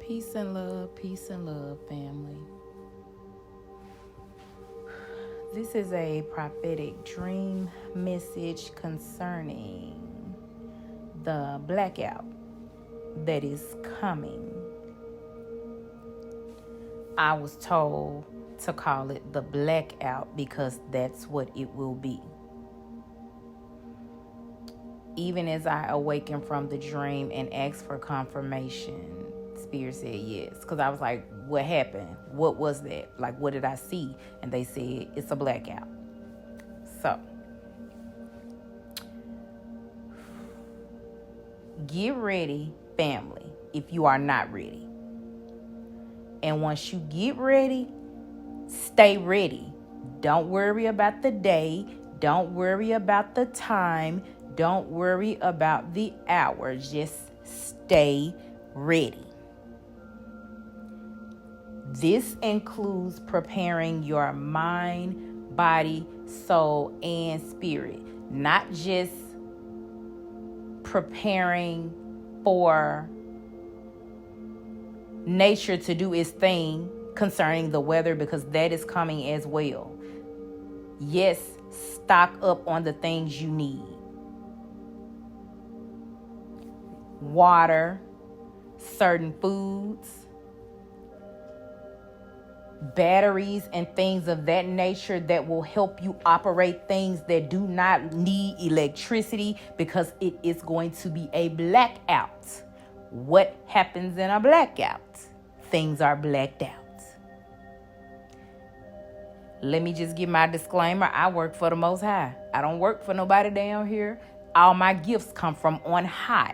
Peace and love, family. This is a prophetic dream message concerning the blackout that is coming. I was told to call it the blackout because that's what it will be. Even as I awakened from the dream and asked for confirmation, Spirit said yes. Because I was like, what happened? What was that? Like, what did I see? And they said, it's a blackout. So, get ready, family, if you are not ready. And once you get ready, stay ready. Don't worry about the day. Don't worry about the time. Don't worry about the hour. Just stay ready. This includes preparing your mind, body, soul, and spirit. Not just preparing for nature to do its thing concerning the weather, because that is coming as well. Yes, stock up on the things you need. Water, certain foods, batteries, and things of that nature that will help you operate things that do not need electricity, because it is going to be a blackout. What happens in a blackout? Things are blacked out. Let me just give my disclaimer. I work for the Most High. I don't work for nobody down here. All my gifts come from on high.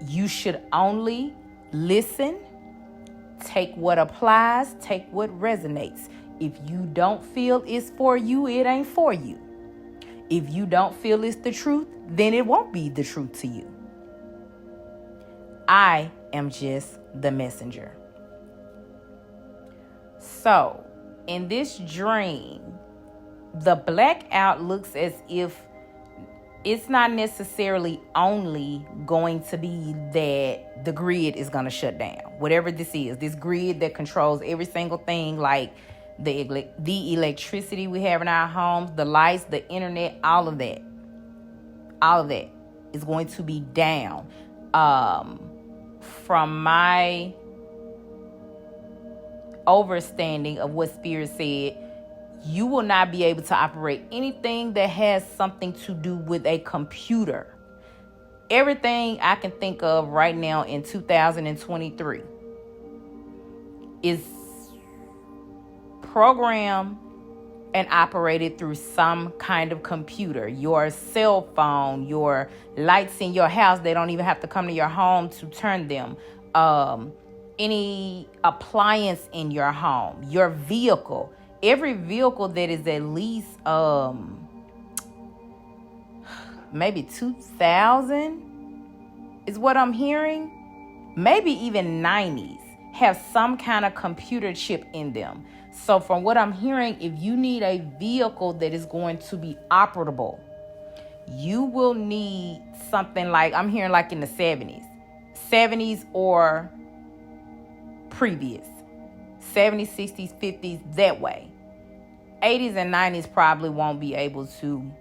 You should only listen, take what applies, take what resonates. If you don't feel it's for you, it ain't for you. If you don't feel it's the truth, then it won't be the truth to you. I am just the messenger. So, in this dream, the blackout looks as if it's not necessarily only going to be that the grid is going to shut down. Whatever this is, this grid that controls every single thing, like the electricity we have in our homes, the lights, the internet, all of that is going to be down. From my understanding of what Spirit said, you will not be able to operate anything that has something to do with a computer. Everything I can think of right now in 2023 is programmed and operated through some kind of computer. Your cell phone, your lights in your house, they don't even have to come to your home to turn them. Any appliance in your home, your vehicle, every vehicle that is at least maybe 2000 is what I'm hearing. Maybe even 90s have some kind of computer chip in them. So from what I'm hearing, if you need a vehicle that is going to be operable, you will need something like, I'm hearing like in the 70s or previous, 70s, 60s, 50s, that way. 80s and 90s probably won't be able to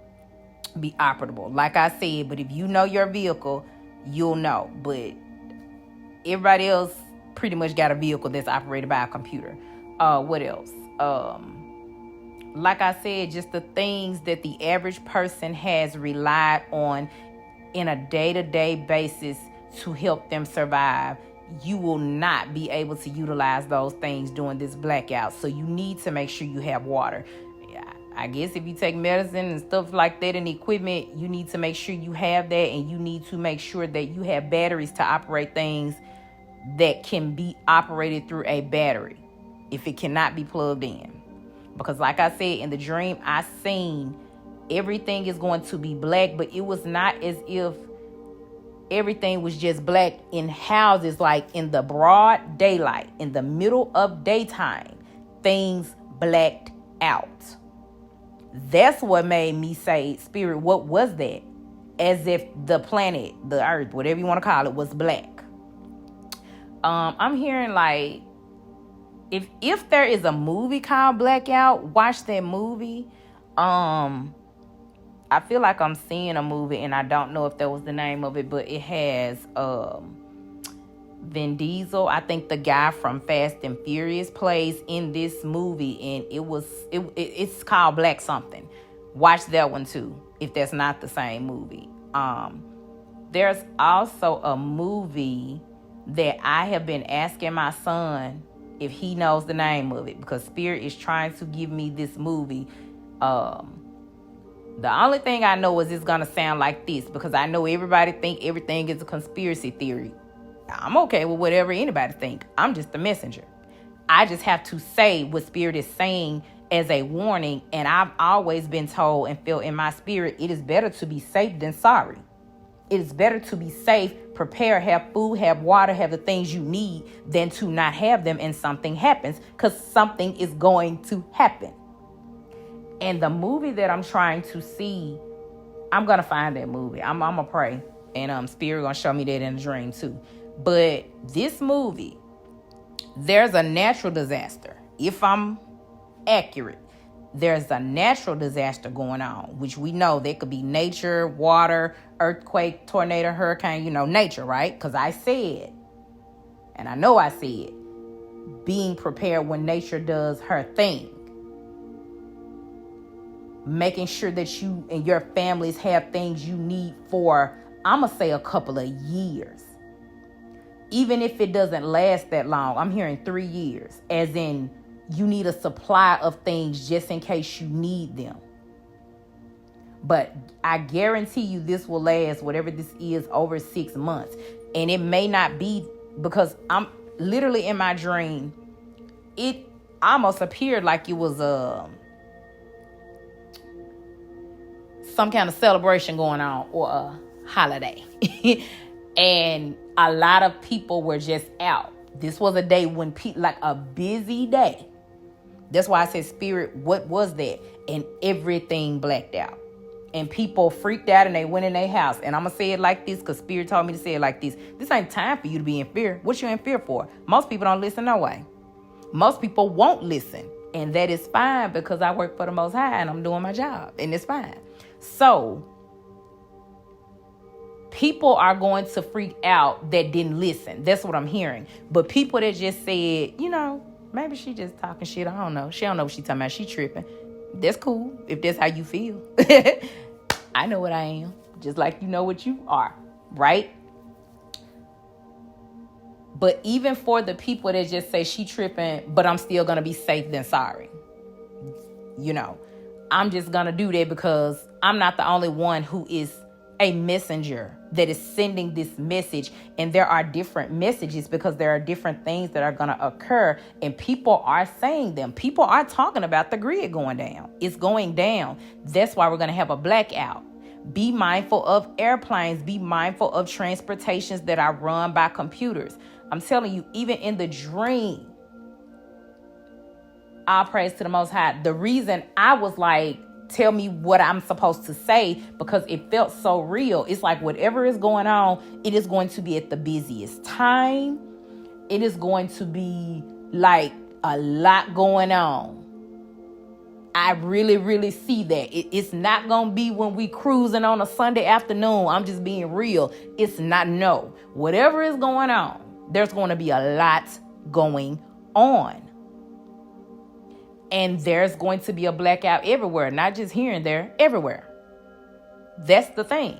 be operable, like I said. But if you know your vehicle, you'll know. But everybody else pretty much got a vehicle that's operated by a computer. What else? Like I said, just the things that the average person has relied on in a day-to-day basis to help them survive. You will not be able to utilize those things during this blackout. So you need to make sure you have water. I guess if you take medicine and stuff like that and equipment, you need to make sure you have that, and you need to make sure that you have batteries to operate things that can be operated through a battery if it cannot be plugged in. Because like I said, in the dream, I seen everything is going to be black, but it was not as if everything was just black in houses, like in the broad daylight, in the middle of daytime, things blacked out. That's what made me say, Spirit, what was that? As if the planet, the earth, whatever you want to call it, was black. I'm hearing like, if there is a movie called Blackout, watch that movie. I feel like I'm seeing a movie, and I don't know if that was the name of it, but it has Vin Diesel. I think the guy from Fast and Furious plays in this movie, and it's called Black something. Watch that one too, if that's not the same movie. There's also a movie that I have been asking my son if he knows the name of it, because Spirit is trying to give me this movie. The only thing I know is it's gonna sound like this, because I know everybody think everything is a conspiracy theory. I'm okay with whatever anybody think. I'm just the messenger. I just have to say what Spirit is saying as a warning. And I've always been told and felt in my spirit, it is better to be safe than sorry. It is better to be safe, prepare, have food, have water, have the things you need, than to not have them and something happens, because something is going to happen. And the movie that I'm trying to see, I'm going to find that movie. I'm going to pray. And Spirit going to show me that in a dream too. But this movie, there's a natural disaster. If I'm accurate, there's a natural disaster going on, which we know there could be nature, water, earthquake, tornado, hurricane, nature, right? Because I said, and I know I said, being prepared when nature does her thing. Making sure that you and your families have things you need for, I'm going to say, a couple of years. Even if it doesn't last that long, I'm hearing 3 years. As in, you need a supply of things just in case you need them. But I guarantee you this will last, whatever this is, over 6 months. And it may not be, because I'm literally in my dream, it almost appeared like it was some kind of celebration going on, or a holiday. And a lot of people were just out. This was a day when like a busy day. That's why I said, Spirit, what was that? And everything blacked out. And people freaked out and they went in their house. And I'm going to say it like this, because Spirit told me to say it like this. This ain't time for you to be in fear. What you in fear for? Most people don't listen no way. Most people won't listen. And that is fine, because I work for the Most High and I'm doing my job. And it's fine. So people are going to freak out that didn't listen. That's what I'm hearing. But people that just said, maybe she just talking shit. I don't know. She don't know what she talking about. She tripping. That's cool if that's how you feel. I know what I am. Just like you know what you are. Right? But even for the people that just say she tripping, but I'm still going to be safe than sorry. I'm just going to do that, because I'm not the only one who is a messenger that is sending this message. And there are different messages, because there are different things that are going to occur, and people are saying them. People are talking about the grid going down. It's going down. That's why we're going to have a blackout. Be mindful of airplanes. Be mindful of transportations that are run by computers. I'm telling you, even in the dream, all praise to the Most High. The reason I was like, tell me what I'm supposed to say, because it felt so real. It's like whatever is going on, it is going to be at the busiest time. It is going to be like a lot going on. I really, really see that. It's not going to be when we cruising on a Sunday afternoon. I'm just being real. It's not, no. Whatever is going on, there's going to be a lot going on. And there's going to be a blackout everywhere, not just here and there, everywhere. That's the thing,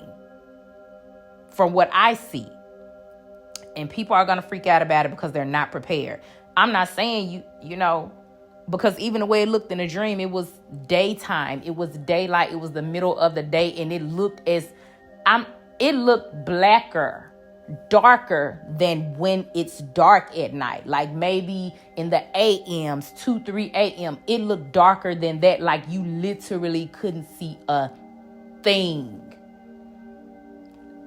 from what I see. And people are going to freak out about it because they're not prepared. I'm not saying because even the way it looked in the dream, it was daytime. It was daylight. It was the middle of the day. And it looked it looked blacker, darker than when it's dark at night. Like maybe in the AMs, 2, 3 a.m. It looked darker than that. Like you literally couldn't see a thing.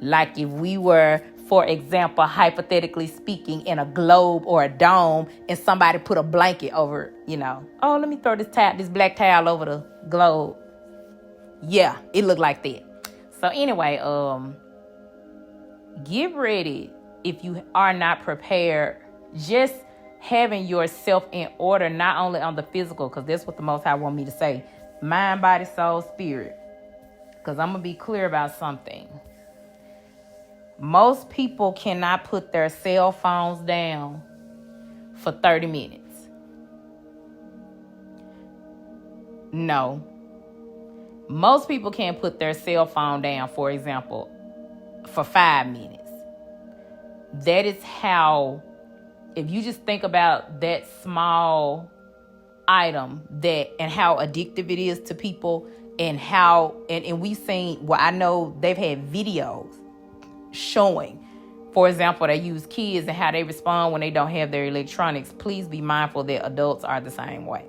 Like if we were, for example, hypothetically speaking, in a globe or a dome, and somebody put a blanket over, oh, let me throw this black towel over the globe. Yeah, it looked like that. So anyway, get ready if you are not prepared just having yourself in order, not only on the physical, because that's what the Most High want me to say, mind, body, soul, spirit. Because I'm going to be clear about something. Most people cannot put their cell phones down for 30 minutes. No. Most people can't put their cell phone down, for example, for 5 minutes. That is how, if you just think about that small item and how addictive it is to people, and how, and we've seen, well, I know they've had videos showing, for example, they use kids and how they respond when they don't have their electronics. Please be mindful that adults are the same way.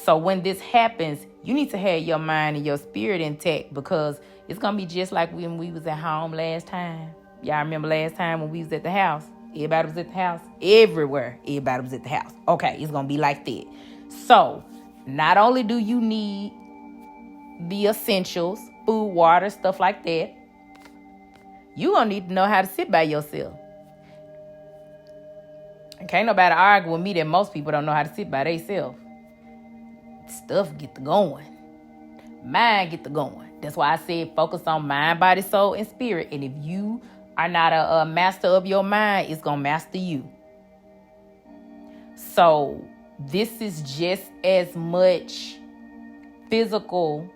So when this happens, you need to have your mind and your spirit intact, because it's going to be just like when we was at home last time. Y'all remember last time when we was at the house? Everybody was at the house. Everywhere, everybody was at the house. Okay, it's going to be like that. So not only do you need the essentials, food, water, stuff like that, you going to need to know how to sit by yourself. And can't nobody argue with me that most people don't know how to sit by themselves. Stuff get to going. Mind get to going. That's why I said focus on mind, body, soul, and spirit. And if you are not a master of your mind, it's going to master you. So this is just as much physical.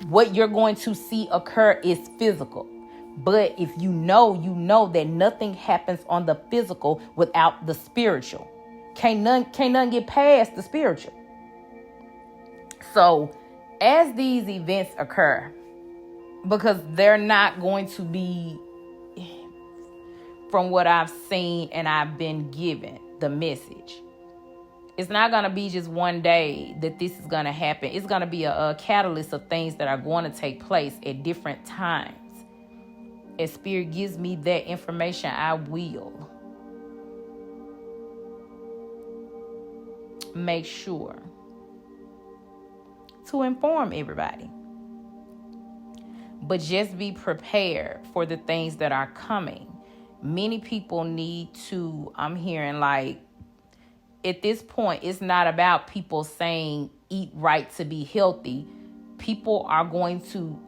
What you're going to see occur is physical. But if you know that nothing happens on the physical without the spiritual. Can't none get past the spiritual. So as these events occur, because they're not going to be, from what I've seen and I've been given the message, it's not going to be just one day that this is going to happen. It's going to be a catalyst of things that are going to take place at different times. As Spirit gives me that information, I will make sure to inform everybody. But just be prepared for the things that are coming. Many people need to, I'm hearing like, at this point, it's not about people saying eat right to be healthy. People are going to,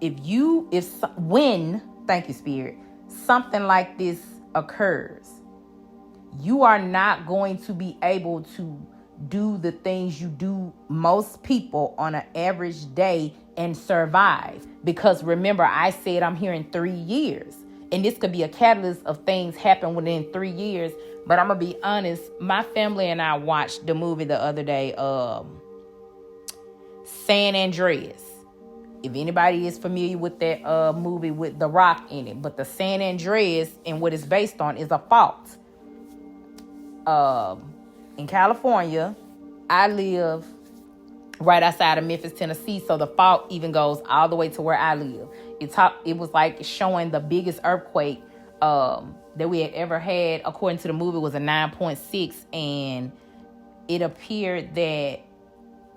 thank you, Spirit, something like this occurs, you are not going to be able to do the things you do most people on an average day and survive. Because remember, I said I'm here in 3 years. And this could be a catalyst of things happen within 3 years. But I'm going to be honest, my family and I watched the movie the other day, San Andreas. If anybody is familiar with that movie with The Rock in it. But the San Andreas and what it's based on is a fault. In California, I live right outside of Memphis, Tennessee. So the fault even goes all the way to where I live. It was like showing the biggest earthquake that we had ever had. According to the movie, was a 9.6. And it appeared that,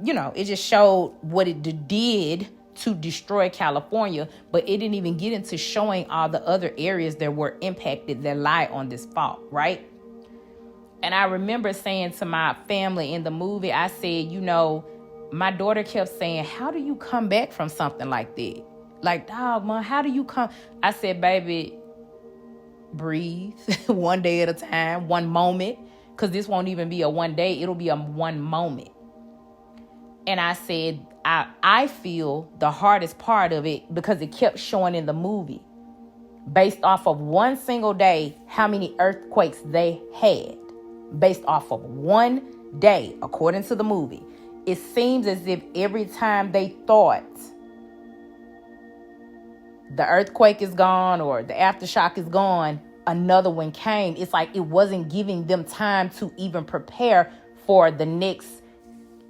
it just showed what it did to destroy California. But it didn't even get into showing all the other areas that were impacted that lie on this fault, right? And I remember saying to my family in the movie, I said, my daughter kept saying, how do you come back from something like that? Like, dog, Mom, how do you come? I said, baby, breathe one day at a time, one moment. Because this won't even be a one day. It'll be a one moment. And I said, I feel the hardest part of it because it kept showing in the movie, based off of one single day, how many earthquakes they had. Based off of one day, according to the movie. It seems as if every time they thought the earthquake is gone or the aftershock is gone, another one came. It's like it wasn't giving them time to even prepare for the next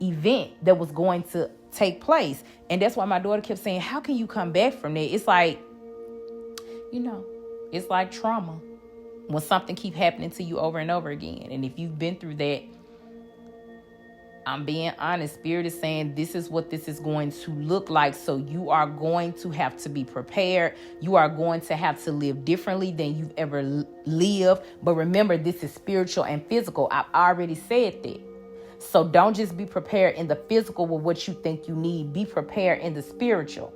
event that was going to take place. And that's why my daughter kept saying, how can you come back from that? It's like, it's like trauma. When something keep happening to you over and over again. And if you've been through that, I'm being honest. Spirit is saying this is what this is going to look like. So you are going to have to be prepared. You are going to have to live differently than you've ever lived. But remember, this is spiritual and physical. I've already said that. So don't just be prepared in the physical with what you think you need. Be prepared in the spiritual.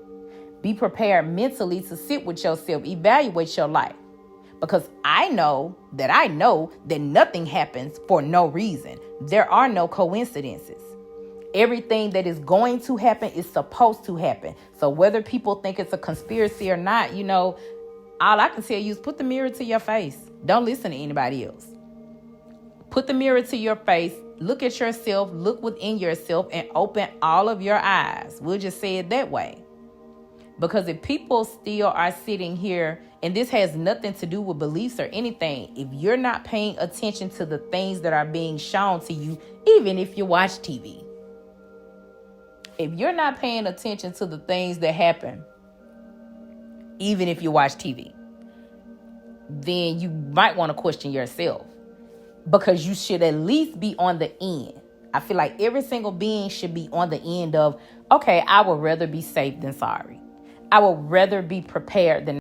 Be prepared mentally to sit with yourself, evaluate your life. Because I know that nothing happens for no reason. There are no coincidences. Everything that is going to happen is supposed to happen. So whether people think it's a conspiracy or not, all I can tell you is put the mirror to your face. Don't listen to anybody else. Put the mirror to your face. Look at yourself. Look within yourself and open all of your eyes. We'll just say it that way. Because if people still are sitting here, and this has nothing to do with beliefs or anything, if you're not paying attention to the things that are being shown to you, even if you watch TV, if you're not paying attention to the things that happen, even if you watch TV, then you might want to question yourself, because you should at least be on the end. I feel like every single being should be on the end of, okay, I would rather be safe than sorry. I would rather be prepared than...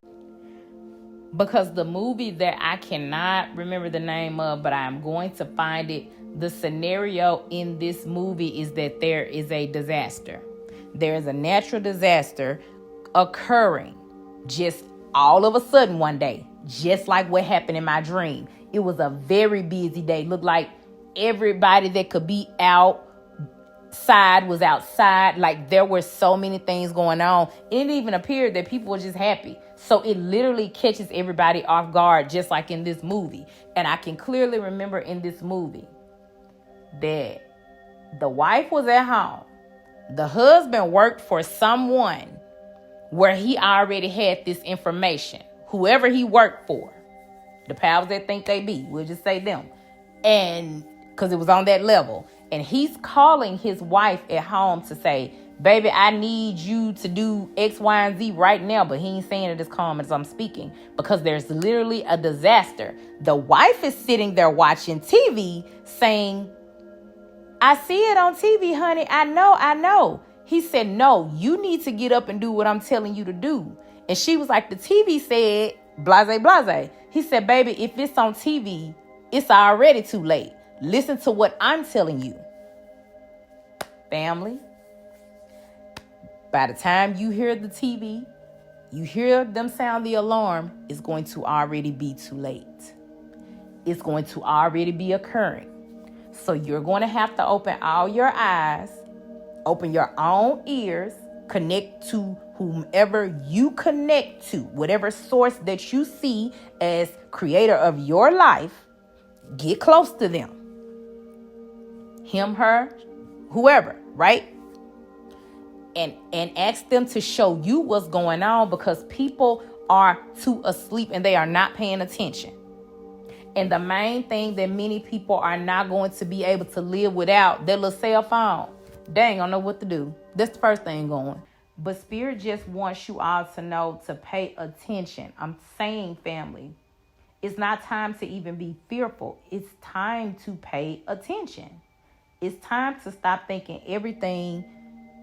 Because the movie that I cannot remember the name of, but I am going to find it, the scenario in this movie is that there is a disaster. There is a natural disaster occurring just all of a sudden one day, just like what happened in my dream. It was a very busy day. Looked like everybody that could be outside was outside. Like there were so many things going on. It even appeared that people were just happy. So it literally catches everybody off guard, just like in this movie. And I can clearly remember in this movie that the wife was at home. The husband worked for someone where he already had this information. Whoever he worked for, the powers that think they be, we'll just say them. And because it was on that level. And he's calling his wife at home to say, baby, I need you to do X, Y, and Z right now. But he ain't saying it as calm as I'm speaking, because there's literally a disaster. The wife is sitting there watching TV saying, I see it on TV, honey. I know. He said, no, you need to get up and do what I'm telling you to do. And she was like, the TV said, blase, blase. He said, baby, if it's on TV, it's already too late. Listen to what I'm telling you. Family, by the time you hear the TV, you hear them sound the alarm, it's going to already be too late. It's going to already be occurring. So you're going to have to open all your eyes, open your own ears, connect to whomever you connect to, whatever source that you see as creator of your life. Get close to them. Him, her, whoever, right? And ask them to show you what's going on, because people are too asleep and they are not paying attention. And the main thing that many people are not going to be able to live without, their little cell phone. They ain't gonna know what to do. That's the first thing going. But Spirit just wants you all to know to pay attention. I'm saying, family, it's not time to even be fearful. It's time to pay attention. It's time to stop thinking everything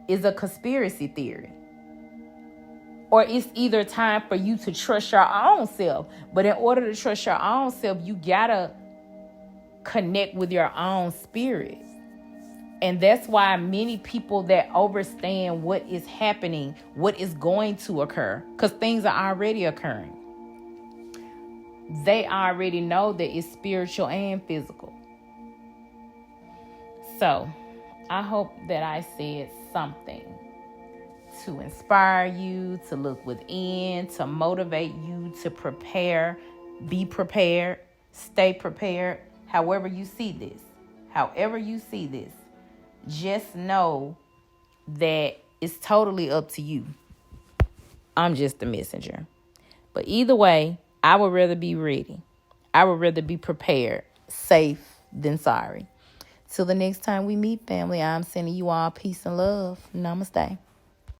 is a conspiracy theory. Or it's either time for you to trust your own self. But in order to trust your own self, you gotta connect with your own spirit. And that's why many people that understand what is happening, what is going to occur, because things are already occurring, they already know that it's spiritual and physical. So I hope that I said something to inspire you, to look within, to motivate you to prepare, be prepared, stay prepared. However you see this, just know that it's totally up to you. I'm just a messenger. But either way, I would rather be ready. I would rather be prepared, safe than sorry. Till the next time we meet, family, I'm sending you all peace and love. Namaste.